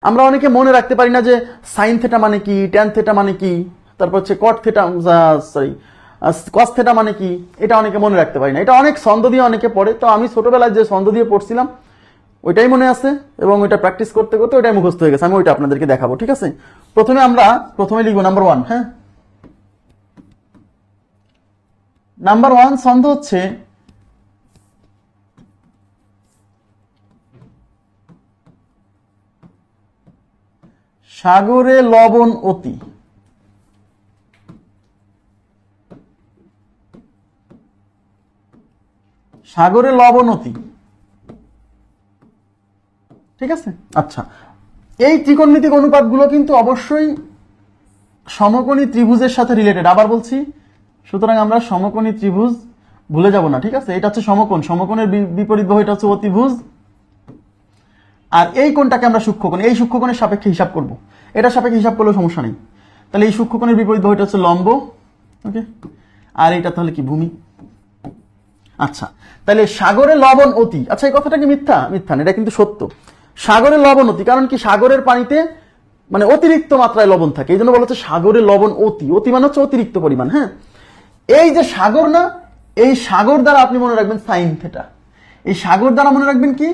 আমরা অনেকে মনে রাখতে পারি না যে সাইন থেটা মানে কি, ট্যান থেটা মানে কি, তারপর হচ্ছে কট থেটা, সরি কস থেটা মানে কি, এটা অনেকে মনে রাখতে পারি না। এটা অনেক ছন্দ দিয়ে অনেকে পড়ে, তো আমি ছোটবেলায় যে ছন্দ দিয়ে পড়ছিলাম ওইটাই মনে আছে এবং ওইটা প্র্যাকটিস করতে করতে ওইটাই মুখস্থ হয়ে গেছে। আমি ওইটা আপনাদেরকে দেখাবো, ঠিক আছে? প্রথমে লিখবো নাম্বার 1। হ্যাঁ, নাম্বার 1 ছন্দ হচ্ছে সাগরে লবণ অতি। সাগরে লবণ অতি, ঠিক আছে? আচ্ছা, এই ত্রিকোণমিতিক অনুপাতগুলো কিন্তু অবশ্যই সমকোণী ত্রিভুজের সাথে রিলেটেড। আবার বলছি, সুতরাং আমরা সমকোণী ত্রিভুজ ভুলে যাব না, ঠিক আছে? এটা হচ্ছে সমকোণ, সমকোণের বিপরীত বাহু এটা হচ্ছে অতিভুজ, আর এই কোণটাকে আমরা সূক্ষ্মকোণ, এই সূক্ষ্মকোণের সাপেক্ষে হিসাব করব। এটা সাপেক্ষে হিসাব করলেও সমস্যা নেই। তাহলে এই সূক্ষ্মকোণের বিপরীত বাহু এটা হচ্ছে লম্ব, ওকে, আর এটা তাহলে কি ভূমি। আচ্ছা, তাহলে সাগরে লবণ অতি, আচ্ছা এই কথাটা কি মিথ্যা? মিথ্যা না, এটা কিন্তু সত্য। সাগরে লবণ অতি, কারণ কি সাগরের পানিতে মানে অতিরিক্ত মাত্রায় লবণ থাকে, এই জন্য বলা হচ্ছে সাগরে লবণ অতি। অতি মানে হচ্ছে অতিরিক্ত পরিমাণ। হ্যাঁ, এই যে সাগর না, এই সাগর দ্বারা আপনি মনে রাখবেন সাইন থেটা। এই সাগর দ্বারা মনে রাখবেন কি?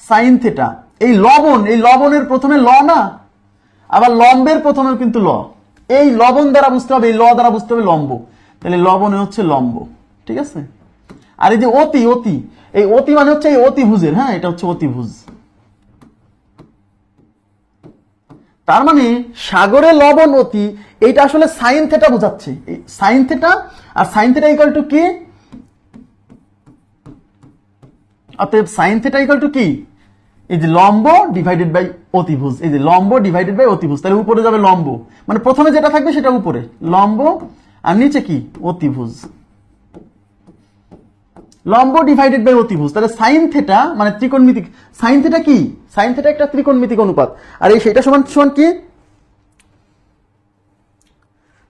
Sine theta. এই লবণ, এই লবণের প্রথমে ল না, আবার লম্বের প্রথমেও কিন্তু ল। এই লবণ দ্বারা বুঝতে হবে, এই ল দ্বারা বুঝতে হবে লম্ব, তাহলে লবণে হচ্ছে লম্ব, ঠিক আছে? আর এই যে অতি, অতি, এই অতি মানে হচ্ছে এই অতিভুজের, হ্যাঁ এটা হচ্ছে অতিভুজ। তার মানে সাগরে লবণ অতি, এইটা আসলে সাইন থেটা বোঝাচ্ছে। সাইন থেটা, আর সাইন থেটা ইকুয়াল টু কি? অতএব সাইন থেটা ইকুয়াল টু কি? এই যে লম্ব ডিভাইডেড বাই অতিভুজ, এই যে লম্ব ডিভাইডেড বাই অতিভুজ, তাহলে উপরে যাবে লম্ব, মানে প্রথমে যেটা থাকবে সেটা উপরে লম্ব, আর নিচে কি? অতিভুজ। লম্ব ডিভাইডেড বাই অতিভুজ, তাহলে সাইন থেটা মানে ত্রিকোণমিতিক। সাইন থেটা কি? সাইন থেটা একটা ত্রিকোণমিতিক অনুপাত, আর এই সেটা সমান সমান কি?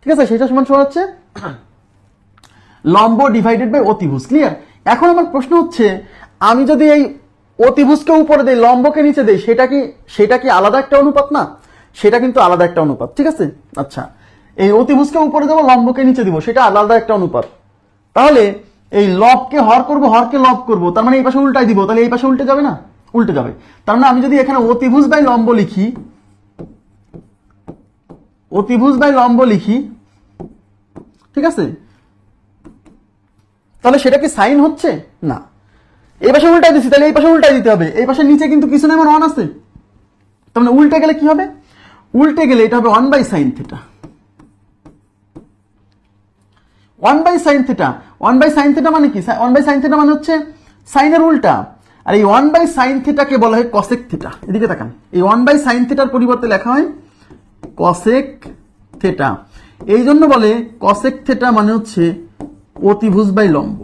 ঠিক আছে, সেটা সমান সমান হচ্ছে লম্ব ডিভাইডেড বাই অতিভুজ। ক্লিয়ার? এখন আমার প্রশ্ন হচ্ছে, আমি যদি এই অতিভুজকে উপরে দেই, লম্বকে নিচে দেই, সেটা কি আলাদা একটা অনুপাত না? সেটা কিন্তু আলাদা একটা অনুপাত, ঠিক আছে? আচ্ছা, এই অতিভুজকে উপরে দেবো, লম্বকে নিচে দিব, সেটা আলাদা একটা অনুপাত। তাহলে এই লবকে হর করব, হরকে লব করব, তার মানে এই পাশে উল্টাই দিব, তাহলে এই পাশে উল্টে যাবে না? উল্টে যাবে। তার মানে আমি যদি এখানে অতিভুজ বাই লম্ব লিখি, অতিভুজ বাই লম্ব লিখি, ঠিক আছে, তাহলে সেটা কি সাইন হচ্ছে? না। এই পাশে উল্টাই দিচ্ছি, তাহলে এই পাশে উল্টাই দিতে হবে। এই পাশে নিচে কিন্তু কিছু না, আমার 1 আছে, তার মানে উল্টে গেলে কি হবে? উল্টে গেলে এটা হবে 1 by sine theta. 1 by sine theta, 1 by sine theta মানে কি? 1 বাই সাইন থেটা মানে হচ্ছে সাইনের উল্টা, আর এই 1 বাই সাইন থেটাকে বলা হয় কসেক থেটা। এদিকে তাকান, এই 1 বাই সাইন থেটার পরিবর্তে লেখা হয় কসেক থেটা। এই জন্য বলে কসেক থেটা মানে হচ্ছে অতিভুজ বাই লম্ব।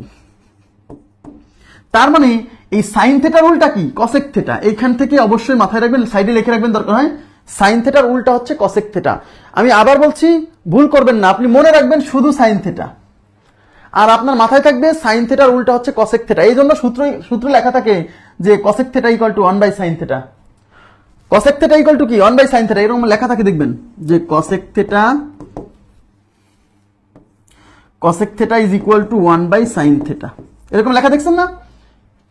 তার মানে এই সাইন থেটার উল্টা কি? Cosec theta. এইখান থেকে অবশ্যই মাথায় রাখবেন, সাইডে লিখে রাখবেন দরকার হয়, সাইন থেটার উল্টা হচ্ছে কসেক থেটা। আমি আবার বলছি, ভুল করবেন না, আপনি মনে রাখবেন শুধু সাইন থেটা, আর আপনার মাথায় থাকবে সাইন থেটার উল্টা হচ্ছে কসেক থেটা। এই জন্য সূত্র লেখা থাকে যে cosec theta equal to 1 by sine theta. Cosec theta equal to কি? 1 বাই সাইন থেটা, এরকম লেখা থাকে, দেখবেন যে cosec theta is equal to 1 by sine theta, এরকম লেখা দেখছেন না?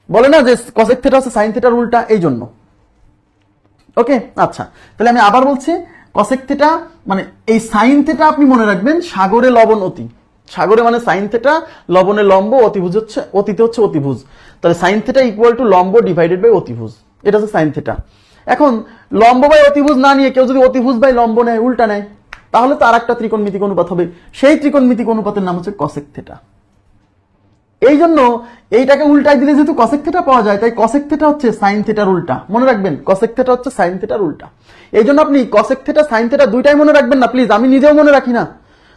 বলে না যে কসেক থেটা হচ্ছে সাইন থেটার উল্টা, এই জন্য। ওকে, আচ্ছা, তাহলে আমি আবার বলছি, কসেক থেটা মানে এই সাইন থেটা আপনি মনে রাখবেন সাগরে লবণ অতি। সাগরে মানে সাইন থেটা, লবণে লম্ব, অতিভুজ হচ্ছে, অতিতে হচ্ছে অতিভুজ, তাহলে সাইন থেটা ইকুয়াল টু লম্ব ডিভাইডেড বাই অতিভুজ, এটা হচ্ছে সাইন থেটা। এখন লম্ব বাই অতিভুজ না নিয়ে কেউ যদি অতিভুজ বাই লম্ব নেয়, উল্টা নেয়, তাহলে তো আর একটা ত্রিকোণমিতিক অনুপাত হবে, সেই ত্রিকোণমিতিক অনুপাতের নাম হচ্ছে কসেক থেটা। এই জন্য এইটাকে উল্টাই দিলে যেহেতু কসেক থেটা পাওয়া যায়, তাই কসেক থেটা হচ্ছে সাইন থেটার উল্টা। মনে রাখবেন, কসেক থেটা হচ্ছে সাইন থেটার উল্টা। এই জন্য আপনি কসেক থেটা সাইন থেটা দুইটাই মনে রাখবেন না প্লিজ, আমি নিজেও মনে রাখি না।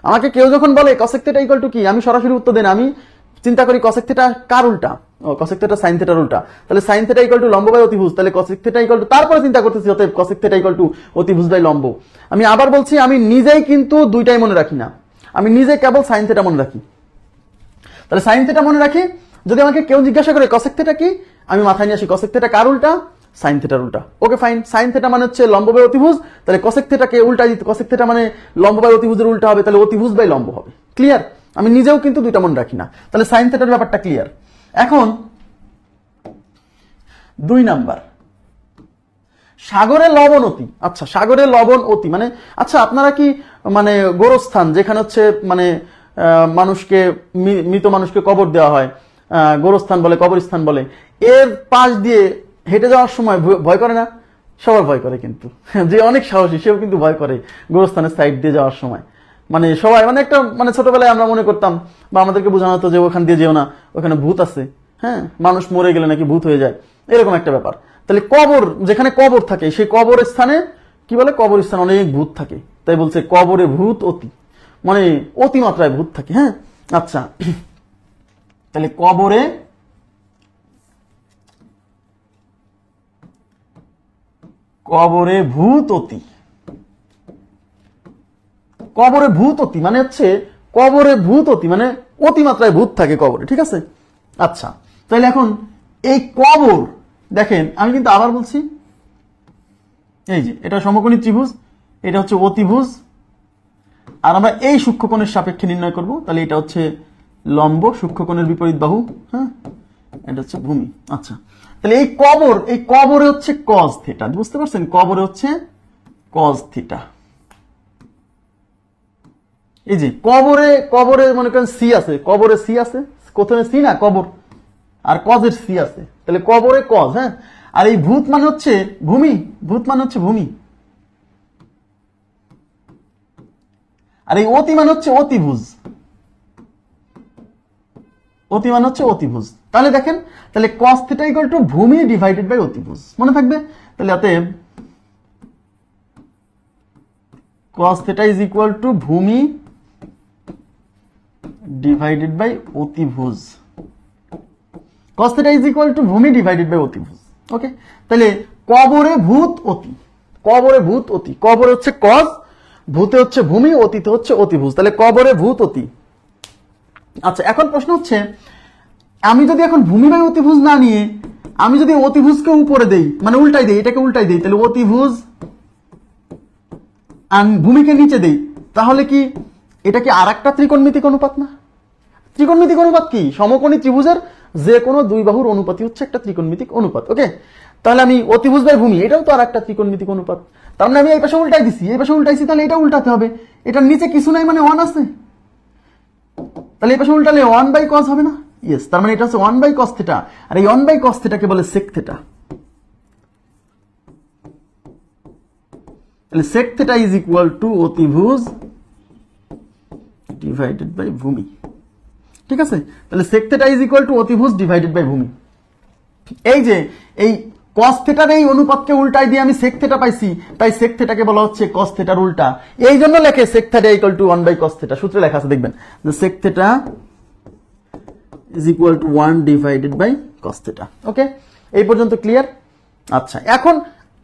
আমাকে কেউ যখন বলে কসেক থেটা ইকুয়াল টু কি, আমি সরাসরি উত্তর দেন, আমি চিন্তা করি কসেক থেটা কার উল্টা? ও, কসেক থেটা সাইন থেটার উল্টা, তাহলে সাইন থেটা ইকুয়াল টু লম্ব বাই অতিভুজ, তাহলে কসেক থেটা ইকুয়াল টু, তারপরে চিন্তা করতেছি অতএব কসেক থেটা ইকুয়াল টু অতিভুজ বাই লম্ব। আমি আবার বলছি, আমি নিজেই কিন্তু দুইটাই মনে রাখি না, আমি নিজে কেবল সাইন থেটা মনে রাখি। তাহলে সাইন থেটা মনে রাখি, যদি আমাকে কেউ জিজ্ঞাসা করে কসেক থেটা কি, আমি মাথায় নিয়ে আসি কসেক থেটা কার উল্টা? সাইন থিটার উল্টা। ওকে ফাইন, সাইন থিটা মানে হচ্ছে লম্ব বাই অতিভুজ, তাহলে কসেক থিটাকে উল্টা দিতে, কসেক থিটা মানে লম্ব বাই অতিভুজের উল্টা হবে, তাহলে অতিভুজ বাই লম্ব হবে। ক্লিয়ার? আমি নিজেও কিন্তু দুইটা মনে রাখি না, তাহলে সাইন থিটার ব্যাপারটা ক্লিয়ার। এখন 2 নাম্বার, সাগরে লবণ অতি। আচ্ছা, সাগরে লবণ অতি মানে, আচ্ছা আপনারা কি মানে গোরস্থান যেখানে হচ্ছে মানে মানুষকে, মৃত মানুষকে কবর দেওয়া হয়, গোরস্থান বলে, কবরস্থান বলে, এর পাশ দিয়ে হেঁটে যাওয়ার সময় ভয় করে না? সবার ভয় করে, কিন্তু যে অনেক সাহসী সেও কিন্তু ভয় করে গোরস্থানের সাইড দিয়ে যাওয়ার সময়। মানে সবাই মানে একটা মানে ছোটবেলায় আমরা মনে করতাম বা আমাদেরকে বোঝানো হতো যে ওখান দিয়ে যেও না, ওখানে ভূত আছে, হ্যাঁ মানুষ মরে গেলে নাকি ভূত হয়ে যায়, এরকম একটা ব্যাপার। তাহলে কবর, যেখানে কবর থাকে সেই কবরের স্থানে কি বলে, কবরস্থানে অনেক ভূত থাকে, তাই বলছে কবরে ভূত অতি, মানে অতিমাত্রায় ভূত থাকে। হ্যাঁ আচ্ছা, তাহলে কবরে ভূত অতি, কবরে ভূত অতি মানে হচ্ছে কবরে ভূত অতি মানে অতিমাত্রায় ভূত থাকে কবরে, ঠিক আছে? আচ্ছা, তাহলে এখন এই কবর দেখেন, আমি কিন্তু আবার বলছি, এই যে এটা সমকোণী ত্রিভুজ, এটা হচ্ছে অতিভুজ, আর আমরা এই সূক্ষ্মকোণের সাপেক্ষে নির্ণয় করব, তাহলে এটা হচ্ছে লম্ব, সূক্ষ্মকোণের বিপরীত বাহু, হ্যাঁ এটা হচ্ছে ভূমি। আচ্ছা, তাহলে এই কবরে হচ্ছে কজ থিটা, বুঝতে পারছেন? কবরে হচ্ছে কজ থিটা। এই যে কবরে মনে করেন সি আছে, কবরে সি আছে, কোথায় সি না কবর, আর কজের সি আছে, তাহলে কবরে কজ। হ্যাঁ, আর এই ভূত মানে হচ্ছে ভূমি, ভূত মানে হচ্ছে ভূমি, আর এই অতি মানে হচ্ছে অতিভুজ, অতি মানে হচ্ছে অতিভুজ। তাহলে দেখেন, তাহলে cos θ ইকুয়াল টু ভূমি ডিভাইডেড বাই অতিভুজ, মনে থাকবে? তাহলে অতএব cos θ ইজ ইকুয়াল টু ভূমি ডিভাইডেড বাই অতিভুজ, cos θ ইজ ইকুয়াল টু ভূমি ডিভাইডেড বাই অতিভুজ। ওকে, তাহলে কবরে ভূত অতি, কবরে ভূত অতি, কবরে হচ্ছে cos, ভূতে হচ্ছে ভূমি, অতিতে হচ্ছে অতিভুজ, তাহলে কবরে ভূত অতি। আচ্ছা, এখন প্রশ্ন হচ্ছে, আমি যদি এখন ভূমি বাই অতিভুজ না নিয়ে আমি যদি অতিভুজকে উপরে দেই, মানে উল্টাই দেই, এটাকে উল্টাই দেই, তাহলে অতিভুজ আর ভূমিকে নিচে দেই, তাহলে কি এটা কি আর একটা ত্রিকোণমিতিক অনুপাত না? ত্রিকোণমিতিক অনুপাত কি? সমকোণী ত্রিভুজের যে কোনো দুই বাহুর অনুপাতই হচ্ছে একটা ত্রিকোণমিতিক অনুপাত। ওকে, তাহলে আমি অতিভুজ বাই ভূমি, এটাও তো আর একটা ত্রিকোণমিতিক অনুপাত, তার মানে আমি এই পাশে উল্টাই দিছি, এই পাশে উল্টাইছি, তাহলে এটা উল্টাতে হবে, এটার নিচে কিছু নাই মানে 1 আছে, তাহলে এই পাশে উল্টালে 1 বাই cos হবে না? ইয়েস, তার মানে এটা হচ্ছে 1 বাই cos θ, আর এই 1 বাই cos θ কে বলে sec θ, তাহলে sec θ ইজ ইকুয়াল টু অতিভুজ ডিভাইডেড বাই ভূমি, ঠিক আছে? তাহলে sec θ ইজ ইকুয়াল টু অতিভুজ ডিভাইডেড বাই ভূমি। এই যে এই cos θ এর এই অনুপাতকে উল্টাই দিয়ে আমি sec θ পাইছি, তাই sec θ কে বলা হচ্ছে cos θ এর উল্টা, এই জন্য লেখে sec θ equal to 1 by cos θ, সূত্রে লেখা আছে দেখবেন যে sec θ is equal to 1 divided by cos θ। ওকে, এই পর্যন্ত ক্লিয়ার? আচ্ছা, এখন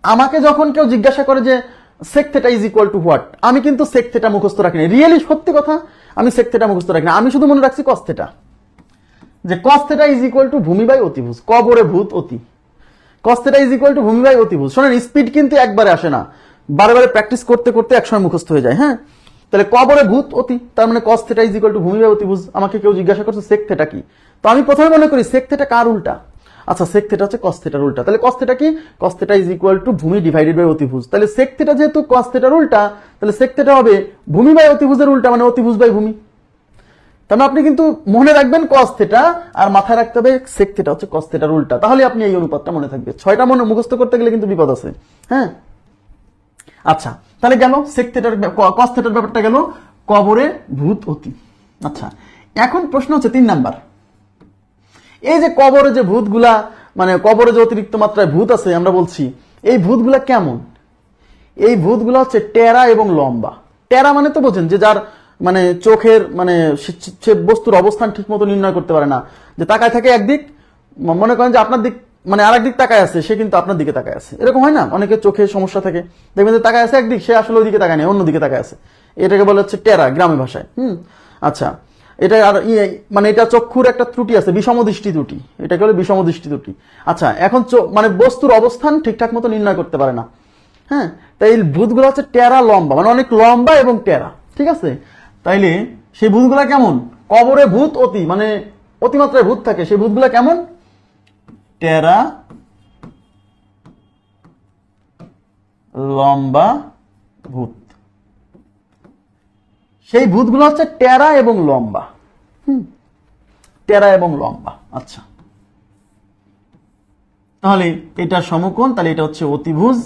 আমাকে যখন কেউ জিজ্ঞাসা করে যে sec θ is equal to what, আমি কিন্তু sec θ মুখস্থ রাখি না, রিয়েলি সত্যি কথা, আমি sec θ মুখস্থ রাখি না, আমি শুধু মনে রাখছি cos θ, যে cos θ is equal to ভূমি বাই অতিভুজ, কবরে ভূত অতি, cos θ is equal to ভূমি বাই অতিভুজ। শোনেন, স্পিড কিন্তু একবারে আসে না, বারে বারে প্র্যাকটিস করতে করতে একসময় মুখস্থ হয়ে যায়। হ্যাঁ, তাহলে কবরে ভূত অতি, তার মানে cos θ ইজ ইকুয়াল টু ভূমি বাই অতিভুজ। আমাকে কেউ জিজ্ঞাসা করছে sec θ কি, তো আমি প্রথমে মনে করি sec θ কার উল্টা? আচ্ছা, sec θ হচ্ছে cos θ এর উল্টা, তাহলে cos θ কি? cos θ ইজ ইকুয়াল টু ভূমি ডিভাইডেড বাই অতিভুজ, তাহলে sec θ যেহেতু cos θ এর উল্টা, তাহলে sec θ হবে ভূমি বাই অতিভুজের উল্টা, মানে অতিভুজ বাই ভূমি। তাহলে আপনি কিন্তু মনে রাখবেন cos θ, আর মাথায় রাখতে হবে sec θ হচ্ছে cos θ এর উল্টা, তাহলে আপনি এই অনুপাতটা মনে থাকবে। 6টা মনে মুখস্থ করতে গেলে কিন্তু বিপদ আছে। হ্যাঁ, আচ্ছা, তাহলে গেল sec θ cos θ এর ব্যাপারটা গেল, কবরে ভূত অতি। আচ্ছা, এখন প্রশ্ন হচ্ছে 3 নাম্বার, এই যে কবরে যে ভূতগুলা, মানে কবরে যে অতিরিক্ত মাত্রায় ভূত আছে, আমরা বলছি এই ভূতগুলা কেমন? এই ভূতগুলা হচ্ছে টেরা এবং লম্বা। টেরা মানে তো বোঝেন, যে যার মানে চোখের মানে সে বস্তুর অবস্থান ঠিক মতো নির্ণয় করতে পারে না, যে তাকায় থাকে একদিক, মনে করেন যে আপনার দিক মানে আরেক দিক তাকায় আছে, সে কিন্তু আপনার দিকে তাকায় আছে, এরকম হয় না? অনেকের চোখে সমস্যা থাকে, দেখবেন যে তাকায় আছে একদিক, সে আসলে ওইদিকে তাকায় নেই, অন্যদিকে তাকায় আছে, এটাকে বলা হচ্ছে টেরা গ্রামীণ ভাষায়। আচ্ছা, এটা আর মানে এটা চক্ষুর একটা ত্রুটি আছে, বিষমদৃষ্টি ত্রুটি, এটাকে বলে বিষমদৃষ্টি ত্রুটি। আচ্ছা, এখন মানে বস্তুর অবস্থান ঠিকঠাক মতো নির্ণয় করতে পারে না। হ্যাঁ, তাই এই ভূতগুলো হচ্ছে টেরা লম্বা, মানে অনেক লম্বা এবং টেরা, ঠিক আছে। তাইলে সেই ভূতগুলা কেমন? কবরে ভূত মানে অতিমাত্রায় ভূত থাকে, সেই ভূতগুলা কেমন? টেরা লম্বা ভূত। সেই ভূতগুলো হচ্ছে টেরা এবং লম্বা। টেরা এবং লম্বা। আচ্ছা, তাহলে এটা সমকোণ, তাহলে এটা হচ্ছে অতিভুজ।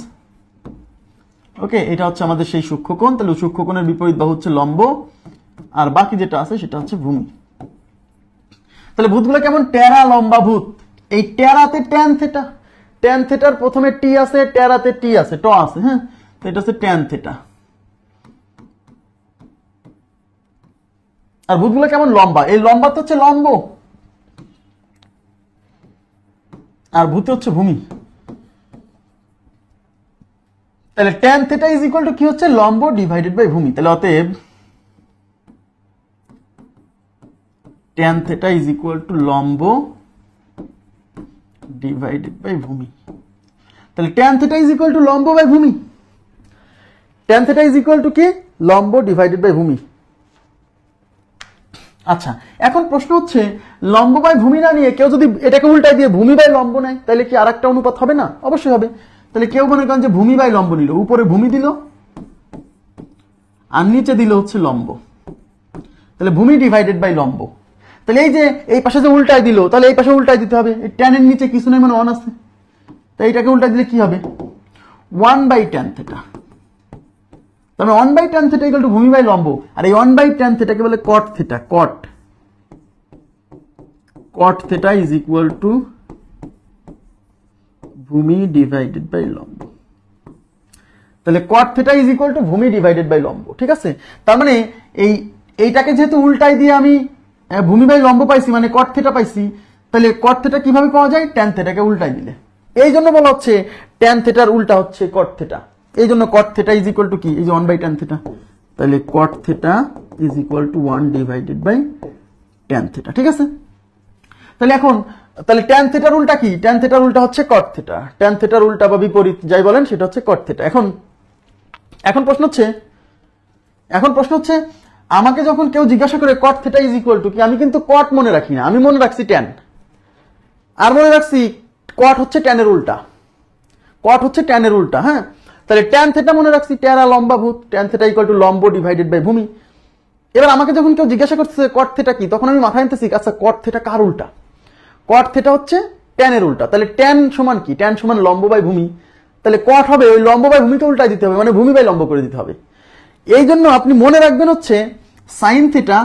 ওকে, এটা হচ্ছে আমাদের সেই সূক্ষ্মকোণ, তাহলে সূক্ষ্মকোণের বিপরীত বাহু হচ্ছে লম্ব, আর বাকি যেটা আছে সেটা হচ্ছে ভূমি। তাহলে ভূতগুলো কেমন? টেরা লম্বা ভূত। এই টেরাতে ট্যান থেটা, ট্যান থেটার প্রথমে টি আছে, টেরাতে টি আছে, ট আছে। হ্যাঁ, তো এটা হচ্ছে ট্যান থেটা। আর ভূতগুলো কেমন? লম্বা। এই লম্বা তো হচ্ছে লম্ব, আর ভূতে হচ্ছে ভূমি। তাহলে tan theta is equal to কি হচ্ছে? লম্ব ডিভাইডেড বাই ভূমি। তাহলে অতএব tan theta is equal two লম্ব ডিভাইডেড বাই ভূমি। তাহলে tan theta is equal two লম্ব বাই ভূমি। Tan theta is equal to কি? লম্ব ডিভাইডেড বাই ভূমি। আচ্ছা, এখন প্রশ্ন হচ্ছে লম্ব বাই ভূমি না নিয়ে কেউ যদি এটাকে উল্টায় দিয়ে ভূমি বাই লম্ব নেয়, তাহলে কি আরেকটা অনুপাত হবে না? অবশ্যই হবে। তাহলে কেউ মনে করেন যে ভূমি বাই লম্ব নিল, উপরে ভূমি দিল আর নিচে দিল হচ্ছে লম্ব, তাহলে ভূমি ডিভাইডেড বাই লম্ব। তাহলে এই যে এই পাশে যে উল্টায় দিল, তাহলে এই পাশে উল্টায় দিতে হবে। এই ট্যানের নিচে কিছু নেই, মানে 1 আছে, তাই এটাকে উল্টায় দিলে কি হবে? 1 বাই ট্যান থেটা। তাহলে 1 by tan theta equal to ভূমি বাই লম্ব, আর এই 1 বাই ট্যান থেটাকে বলে cot theta. Cot theta is equal to ভূমি ডিভাইডেড বাই লম্ব। তাহলে cot theta is equal to ভূমি ডিভাইডেড বাই লম্ব, ঠিক আছে। তার মানে এইটাকে যেহেতু উল্টাই দিয়ে আমি ভূমি বাই লম্ব পাইছি, মানে কট থেটা পাইছি, তাহলে কট থেটা কিভাবে পাওয়া যায়? ট্যান থেটাকে উল্টাই দিলে। এই জন্য বলা হচ্ছে ট্যান থেটার উল্টা হচ্ছে কট থেটা। এই জন্য cot theta is equal to কি? এই যে 1 বাই ট্যান থেটা। তাহলে cot theta is equal to 1 divided by tan theta, ঠিক আছে। তাহলে এখন তাহলে ট্যান থেটার উল্টা কি? ট্যান থেটার উল্টা হচ্ছে কট থেটা। ট্যান থেটার উল্টা বা বিপরীত যাই বলেন, সেটা হচ্ছে কট থেটা। এখন প্রশ্ন হচ্ছে আমাকে যখন কেউ জিজ্ঞাসা করে কট থেটা ইজ ইকুয়াল টু কি, আমি কিন্তু কট মনে রাখি না, আমি মনে রাখছি ট্যান, আর মনে রাখছি কট হচ্ছে ট্যানের উল্টা। কট হচ্ছে ট্যানের উল্টা। হ্যাঁ, তাহলে ট্যান থেটা মনে রাখছি টেরা লম্বা ভূত, ট্যান থেটা ইকুয়াল টু লম্ব ডিভাইডেড বাই ভূমি। এবার আমাকে যখন কেউ জিজ্ঞাসা করতেছে কট থেটা কি, তখন আমি মাথায় আনতেছি আচ্ছা কট থেটা কার উল্টা? কট থেটা হচ্ছে ট্যানের উল্টা। তাহলে ট্যান সমান কি? ট্যান সমান লম্ব বাই ভূমি। তাহলে কট হবে ওই লম্ব বাই ভূমিকে উল্টাই দিতে হবে, মানে ভূমি বাই লম্ব করে দিতে হবে। এই জন্য আপনি মনে রাখবেন হচ্ছে সাইন থিটা,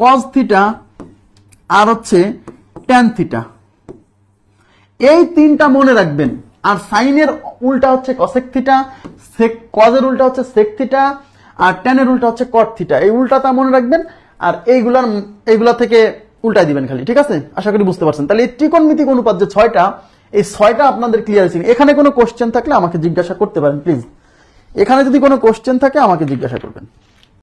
কজ থিটা আর হচ্ছে ট্যান থিটা, এই তিনটা মনে রাখবেন। আর সাইনের উল্টা হচ্ছে কসেক থিটা, কজের উল্টা হচ্ছে সেক থিটা, আর ট্যানের উল্টা হচ্ছে কট থিটা। এই উল্টাটা মনে রাখবেন, আর এইগুলা থেকে উল্টাই দিবেন খালি, ঠিক আছে। আশা করি বুঝতে পারছেন। তাহলে এই ত্রিকোণমিতিক অনুপাত যে 6টা, এই 6টা আপনাদের ক্লিয়ার হয়েছে। এখানে কোনো কোশ্চেন থাকলে আমাকে জিজ্ঞাসা করতে পারেন প্লিজ। এখানে যদি কোনো কোশ্চেন থাকে আমাকে জিজ্ঞাসা করবেন।